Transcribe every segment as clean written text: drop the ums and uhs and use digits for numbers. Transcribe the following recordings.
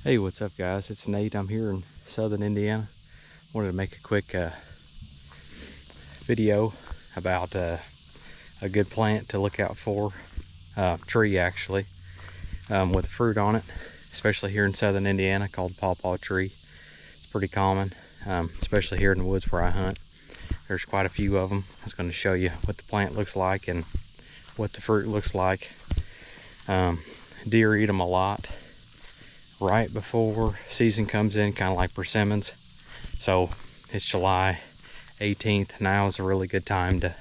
Hey, what's up guys? It's Nate. I'm here in southern Indiana. Wanted to make a quick video about a good plant to look out for. Tree actually, with fruit on it, especially here in southern Indiana, called paw-paw tree. It's pretty common, especially here in the woods where I hunt. There's quite a few of them. I was going to show you what the plant looks like and what the fruit looks like. Deer eat them a lot right before season comes in, kind of like persimmons. So it's July 18th. Now is a really good time to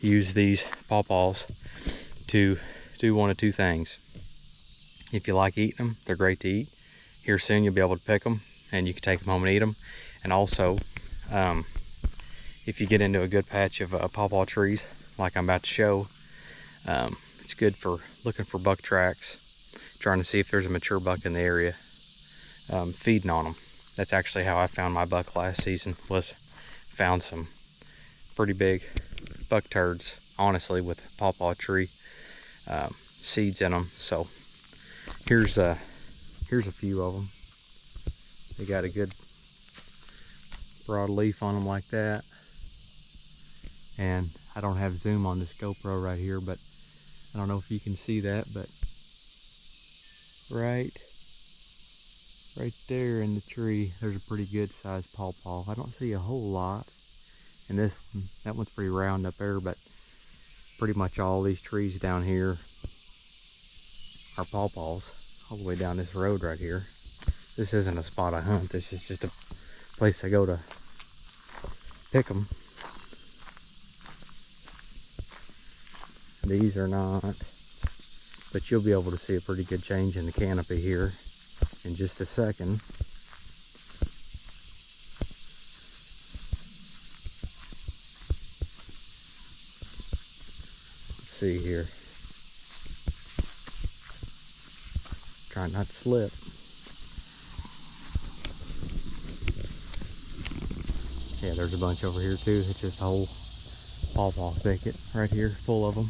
use these pawpaws to do one of two things. If you like eating them, they're great to eat. Here soon you'll be able to pick them and you can take them home and eat them. And also, if you get into a good patch of pawpaw trees like I'm about to show, it's good for looking for buck tracks, trying to see if there's a mature buck in the area, feeding on them. That's actually how I found my buck last season, was found some pretty big buck turds, honestly, with pawpaw tree seeds in them. So here's a few of them. They got a good broad leaf on them like that. And I don't have zoom on this GoPro right here, but I don't know if you can see that, but right there in the tree, there's a pretty good sized pawpaw. I don't see a whole lot. And that one's pretty round up there, but pretty much all these trees down here are pawpaws, all the way down this road right here. This isn't a spot I hunt. This is just a place I go to pick them. These are not, but you'll be able to see a pretty good change in the canopy here in just a second. Let's see here. Try not to slip. Yeah, there's a bunch over here too. It's just a whole pawpaw thicket right here, full of them.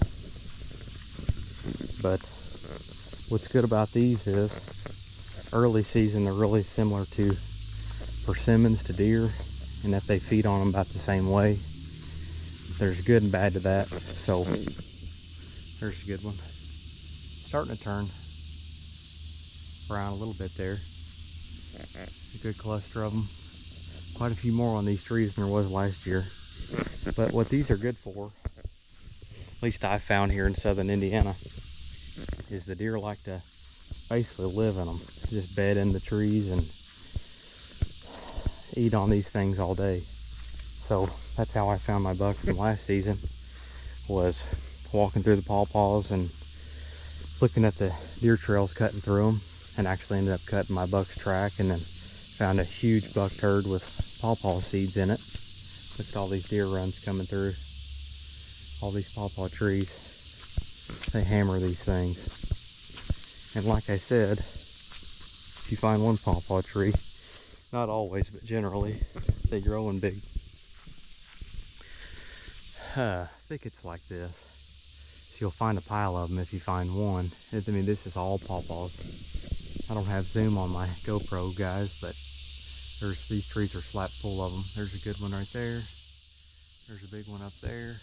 But what's good about these is early season they're really similar to persimmons, to deer, and that they feed on them about the same way. There's good and bad to that. So there's a good one. Starting to turn brown a little bit there. A good cluster of them. Quite a few more on these trees than there was last year. But what these are good for, at least I found here in southern Indiana, is the deer like to basically live in them. Just bed in the trees and eat on these things all day. So that's how I found my buck from last season, was walking through the pawpaws and looking at the deer trails, cutting through them, and actually ended up cutting my buck's track, and then found a huge buck turd with pawpaw seeds in it. Look at all these deer runs coming through all these pawpaw trees. They hammer these things. And like I said, if you find one pawpaw tree, not always, but generally, they grow in big thickets like this. So you'll find a pile of them if you find one. I mean, this is all pawpaws. I don't have zoom on my GoPro, guys, but these trees are slap full of them. There's a good one right there. There's a big one up there.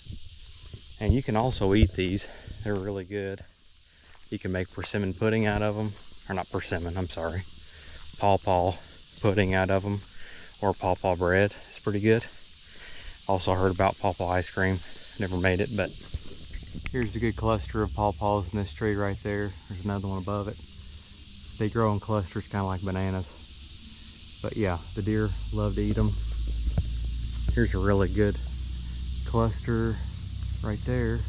And you can also eat these. They're really good. You can make persimmon pudding out of them. Or not persimmon, I'm sorry. Paw-paw pudding out of them. Or paw-paw bread. It's pretty good. Also heard about paw-paw ice cream. Never made it, but here's a good cluster of pawpaws in this tree right there. There's another one above it. They grow in clusters kind of like bananas. But yeah, the deer love to eat them. Here's a really good cluster right there.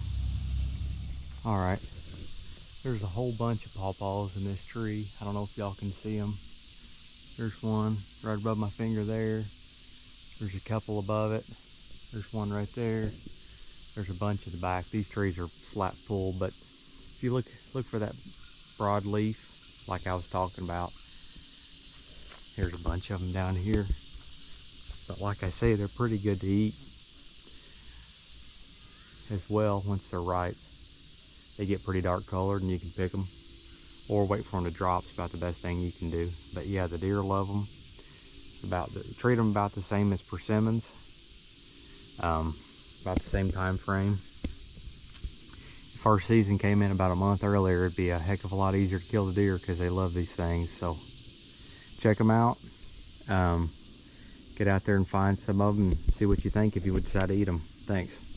All right, there's a whole bunch of pawpaws in this tree. I don't know if y'all can see them. There's one right above my finger there. There's a couple above it. There's one right there. There's a bunch at the back. These trees are slap full, but if you look for that broad leaf like I was talking about, here's a bunch of them down here. But like I say, they're pretty good to eat as well once they're ripe. They get pretty dark colored and you can pick them. or wait for them to drop. It's about the best thing you can do. But yeah, the deer love them. Treat them about the same as persimmons. About the same time frame. If our season came in about a month earlier, it'd be a heck of a lot easier to kill the deer because they love these things. So check them out. Get out there and find some of them and see what you think if you would decide to eat them. Thanks.